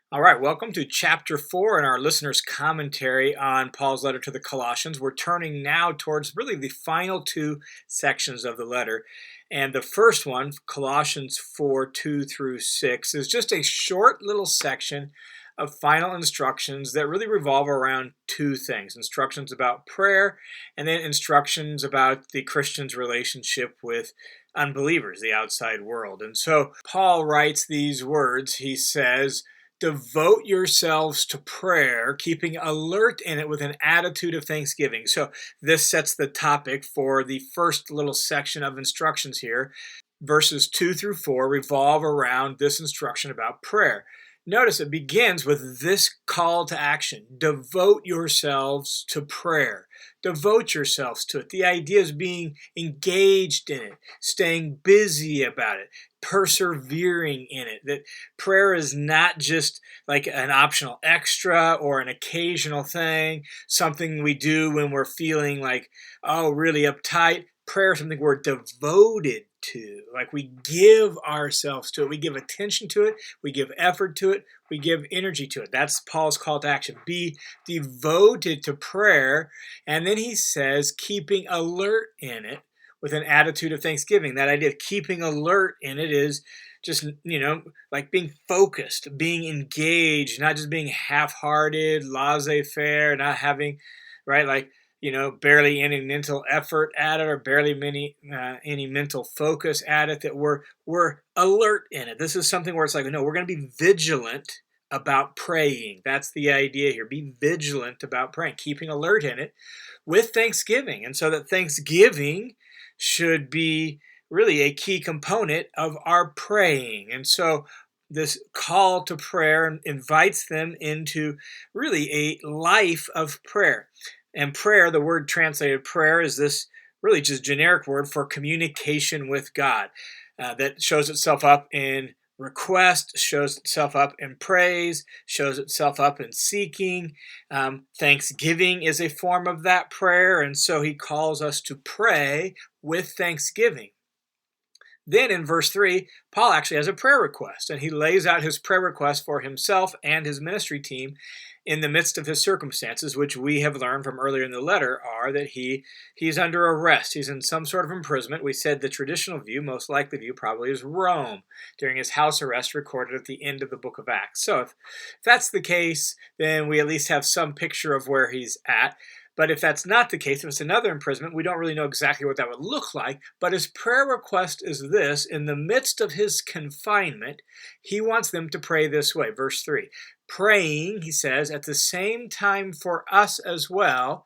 All right, welcome to chapter 4 in our listener's commentary on Paul's letter to the Colossians. We're turning now towards really the final two sections of the letter. And the first one, Colossians 4 2 through 6, is just a short little section of final instructions that really revolve around two things: instructions about prayer, and then instructions about the Christian's relationship with unbelievers, the outside world. And so Paul writes these words. He says, "Devote yourselves to prayer, keeping alert in it with an attitude of thanksgiving." So this sets the topic for the first little section of instructions here. Verses 2 through 4 revolve around this instruction about prayer. Notice it begins with this call to action: devote yourselves to prayer. Devote yourselves to it. The idea is being engaged in it, staying busy about it, persevering in it. That prayer is not just like an optional extra or an occasional thing, something we do when we're feeling like, oh, really uptight. Prayer is something we're devoted to. Like, we give ourselves to it. We give attention to it. We give effort to it. We give energy to it. That's Paul's call to action. Be devoted to prayer. And then he says, keeping alert in it with an attitude of thanksgiving. That idea of keeping alert in it is just, like being focused, being engaged, not just being half-hearted, laissez-faire, not having, right, like, barely any mental effort at it, or barely any mental focus at it. That we're alert in it. This is something where it's like, no, we're going to be vigilant about praying. That's the idea here. Be vigilant about praying, keeping alert in it with thanksgiving. And so that thanksgiving should be really a key component of our praying. And so this call to prayer invites them into really a life of prayer. And prayer, the word translated prayer, is this really just generic word for communication with God that shows itself up in request, shows itself up in praise, shows itself up in seeking. Thanksgiving is a form of that prayer, and so he calls us to pray with thanksgiving. Then in verse 3, Paul actually has a prayer request, and he lays out his prayer request for himself and his ministry team in the midst of his circumstances, which we have learned from earlier in the letter are that he's under arrest. He's in some sort of imprisonment. We said the traditional view, most likely view, probably is Rome during his house arrest recorded at the end of the book of Acts. So if that's the case, then we at least have some picture of where he's at. But if that's not the case, if it's another imprisonment, we don't really know exactly what that would look like. But his prayer request is this: in the midst of his confinement, he wants them to pray this way. Verse 3, praying, he says, at the same time for us as well,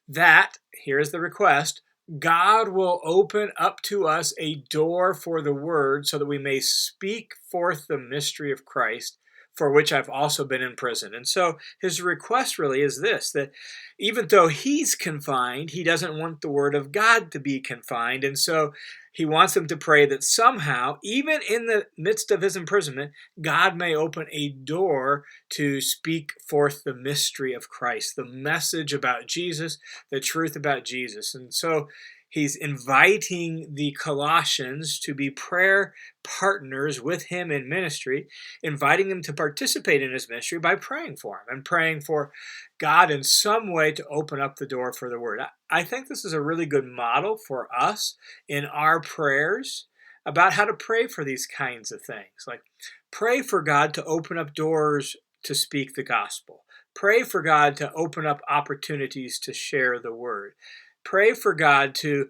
that, here's the request, God will open up to us a door for the word so that we may speak forth the mystery of Christ, for which I've also been in prison. And so his request really is this: that even though he's confined, he doesn't want the word of God to be confined. And so he wants them to pray that somehow, even in the midst of his imprisonment, God may open a door to speak forth the mystery of Christ, the message about Jesus, the truth about Jesus. And so he's inviting the Colossians to be prayer partners with him in ministry, inviting them to participate in his ministry by praying for him and praying for God in some way to open up the door for the word. I think this is a really good model for us in our prayers about how to pray for these kinds of things. Like, pray for God to open up doors to speak the gospel. Pray for God to open up opportunities to share the word. Pray for God to,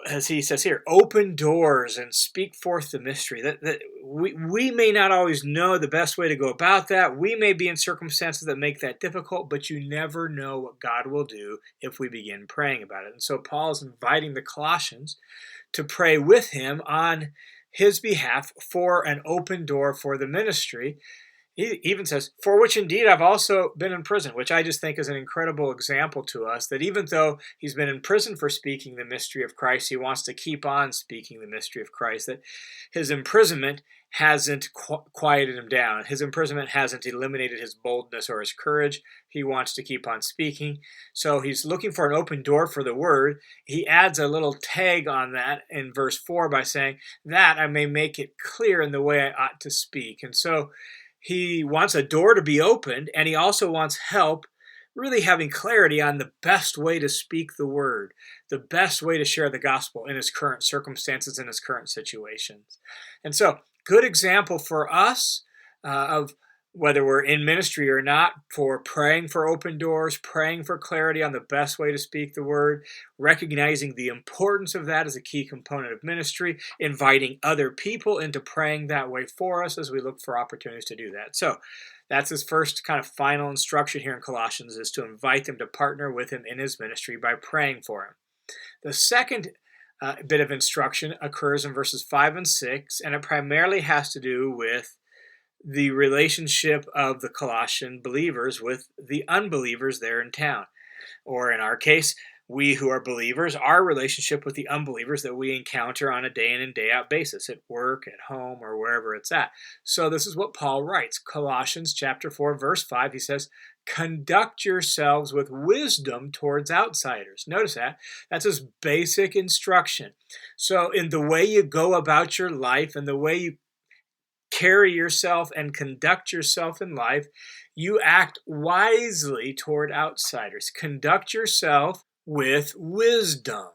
as he says here, open doors and speak forth the mystery. That we may not always know the best way to go about that. We may be in circumstances that make that difficult, but you never know what God will do if we begin praying about it. And so Paul is inviting the Colossians to pray with him on his behalf for an open door for the ministry. He even says, for which indeed I've also been in prison, which I just think is an incredible example to us, that even though he's been in prison for speaking the mystery of Christ, he wants to keep on speaking the mystery of Christ, that his imprisonment hasn't quieted him down. His imprisonment hasn't eliminated his boldness or his courage. He wants to keep on speaking. So he's looking for an open door for the word. He adds a little tag on that in verse 4 by saying, that I may make it clear in the way I ought to speak. And so he wants a door to be opened, and he also wants help really having clarity on the best way to speak the word, the best way to share the gospel in his current circumstances, in his current situations. And so, good example for us of whether we're in ministry or not, for praying for open doors, praying for clarity on the best way to speak the word, recognizing the importance of that as a key component of ministry, inviting other people into praying that way for us as we look for opportunities to do that. So that's his first kind of final instruction here in Colossians, is to invite them to partner with him in his ministry by praying for him. The second bit of instruction occurs in verses 5 and 6, and it primarily has to do with the relationship of the Colossian believers with the unbelievers there in town. Or in our case, we who are believers, our relationship with the unbelievers that we encounter on a day in and day out basis, at work, at home, or wherever it's at. So this is what Paul writes. Colossians chapter 4, verse 5, he says, conduct yourselves with wisdom towards outsiders. Notice that. That's his basic instruction. So in the way you go about your life and the way you carry yourself and conduct yourself in life, you act wisely toward outsiders. Conduct yourself with wisdom.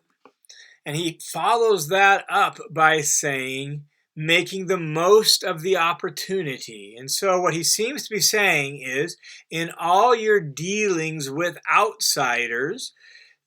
And he follows that up by saying, making the most of the opportunity. And so what he seems to be saying is, in all your dealings with outsiders,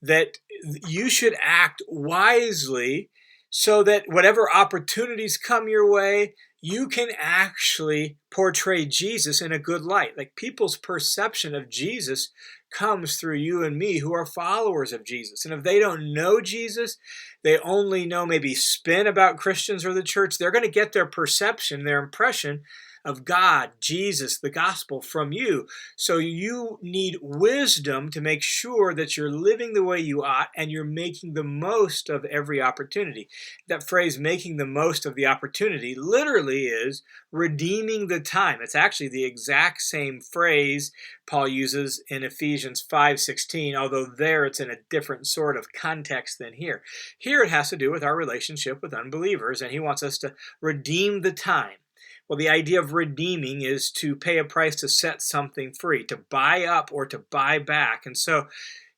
that you should act wisely so that whatever opportunities come your way, you can actually portray Jesus in a good light. Like, people's perception of Jesus comes through you and me who are followers of Jesus. And if they don't know Jesus, they only know maybe spin about Christians or the church, they're going to get their perception, their impression of God, Jesus, the gospel from you. So you need wisdom to make sure that you're living the way you ought and you're making the most of every opportunity. That phrase, making the most of the opportunity, literally is redeeming the time. It's actually the exact same phrase Paul uses in Ephesians 5:16, although there it's in a different sort of context than here. Here it has to do with our relationship with unbelievers, and he wants us to redeem the time. Well, the idea of redeeming is to pay a price to set something free, to buy up or to buy back. And so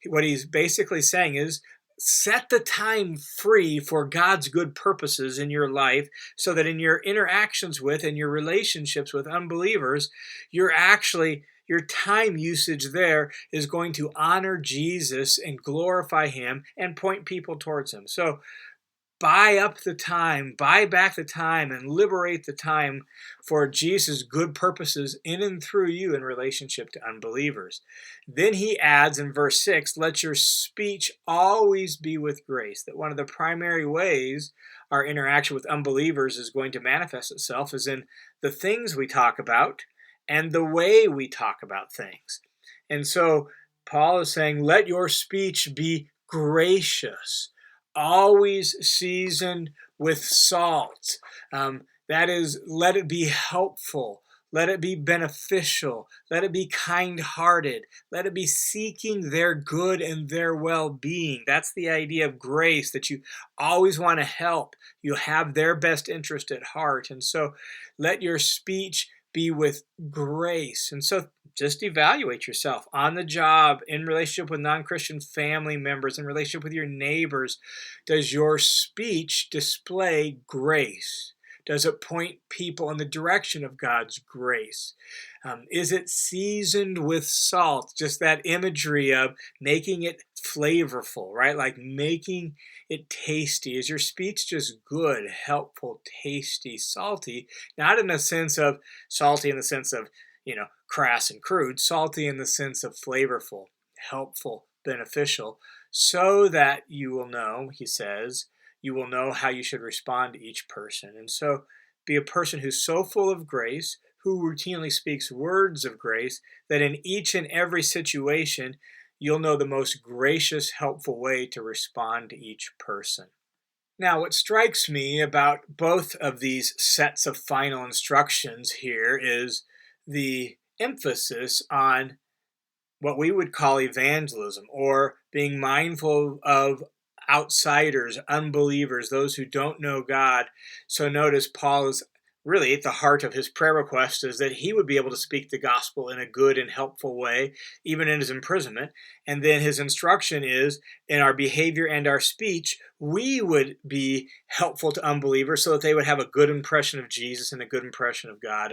what he's basically saying is, set the time free for God's good purposes in your life, so that in your interactions with and your relationships with unbelievers, your time usage there is going to honor Jesus and glorify him and point people towards him. So buy up the time, buy back the time, and liberate the time for Jesus' good purposes in and through you in relationship to unbelievers. Then he adds in verse 6, let your speech always be with grace. That one of the primary ways our interaction with unbelievers is going to manifest itself is in the things we talk about and the way we talk about things. And so Paul is saying, let your speech be gracious, always seasoned with salt. That is, let it be helpful. Let it be beneficial. Let it be kind-hearted. Let it be seeking their good and their well-being. That's the idea of grace, that you always want to help. You have their best interest at heart. And so let your speech be with grace. And so just evaluate yourself on the job, in relationship with non-Christian family members, in relationship with your neighbors. Does your speech display grace? Does it point people in the direction of God's grace? Is it seasoned with salt? Just that imagery of making it flavorful, right? Like making it tasty. Is your speech just good, helpful, tasty, salty? Not in the sense of salty in the sense of, crass and crude, salty in the sense of flavorful, helpful, beneficial, so that you will know, he says, you will know how you should respond to each person. And so be a person who's so full of grace, who routinely speaks words of grace, that in each and every situation, you'll know the most gracious, helpful way to respond to each person. Now, what strikes me about both of these sets of final instructions here is the emphasis on what we would call evangelism, or being mindful of outsiders, unbelievers, those who don't know God. So notice Paul is really at the heart of his prayer request is that he would be able to speak the gospel in a good and helpful way, even in his imprisonment. And then his instruction is in our behavior and our speech, we would be helpful to unbelievers so that they would have a good impression of Jesus and a good impression of God.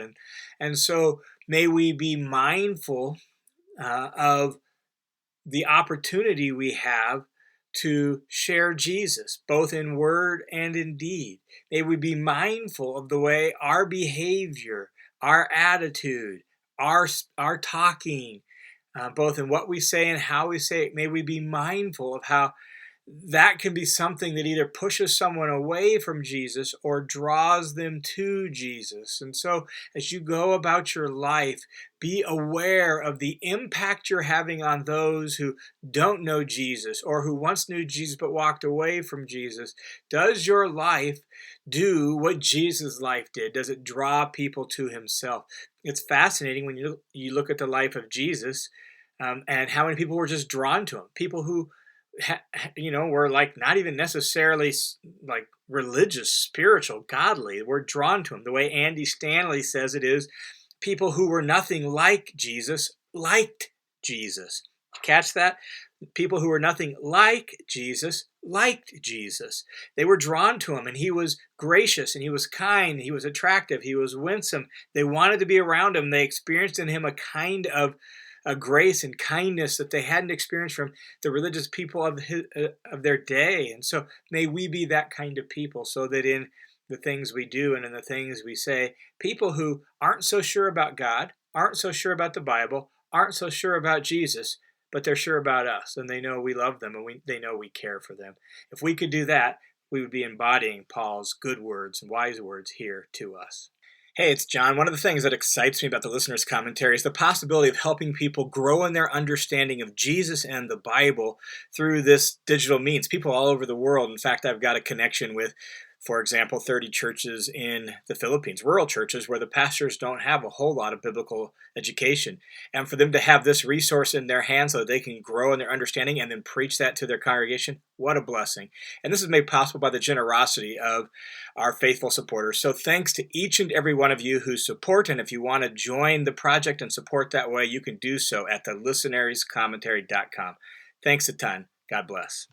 And so may we be mindful of the opportunity we have to share Jesus, both in word and in deed. May we be mindful of the way our behavior, our attitude, our talking, both in what we say and how we say it, may we be mindful of how that can be something that either pushes someone away from Jesus or draws them to Jesus. And so, as you go about your life, be aware of the impact you're having on those who don't know Jesus or who once knew Jesus but walked away from Jesus. Does your life do what Jesus' life did? Does it draw people to himself? It's fascinating when you look at the life of Jesus, and how many people were just drawn to him. People who were like not even necessarily like religious, spiritual, godly. We're drawn to him. The way Andy Stanley says it is, people who were nothing like Jesus liked Jesus. Catch that? People who were nothing like Jesus liked Jesus. They were drawn to him, and he was gracious, and he was kind, he was attractive, he was winsome. They wanted to be around him. They experienced in him a kind of a grace and kindness that they hadn't experienced from the religious people of their day. And so may we be that kind of people, so that in the things we do and in the things we say, people who aren't so sure about God, aren't so sure about the Bible, aren't so sure about Jesus, but they're sure about us, and they know we love them, and they know we care for them. If we could do that, we would be embodying Paul's good words and wise words here to us. Hey, it's John. One of the things that excites me about the listener's commentary is the possibility of helping people grow in their understanding of Jesus and the Bible through this digital means. People all over the world. In fact, I've got a connection with, for example, 30 churches in the Philippines, rural churches where the pastors don't have a whole lot of biblical education. And for them to have this resource in their hands so that they can grow in their understanding and then preach that to their congregation, what a blessing. And this is made possible by the generosity of our faithful supporters. So thanks to each and every one of you who support. And if you want to join the project and support that way, you can do so at thelistenariescommentary.com. Thanks a ton. God bless.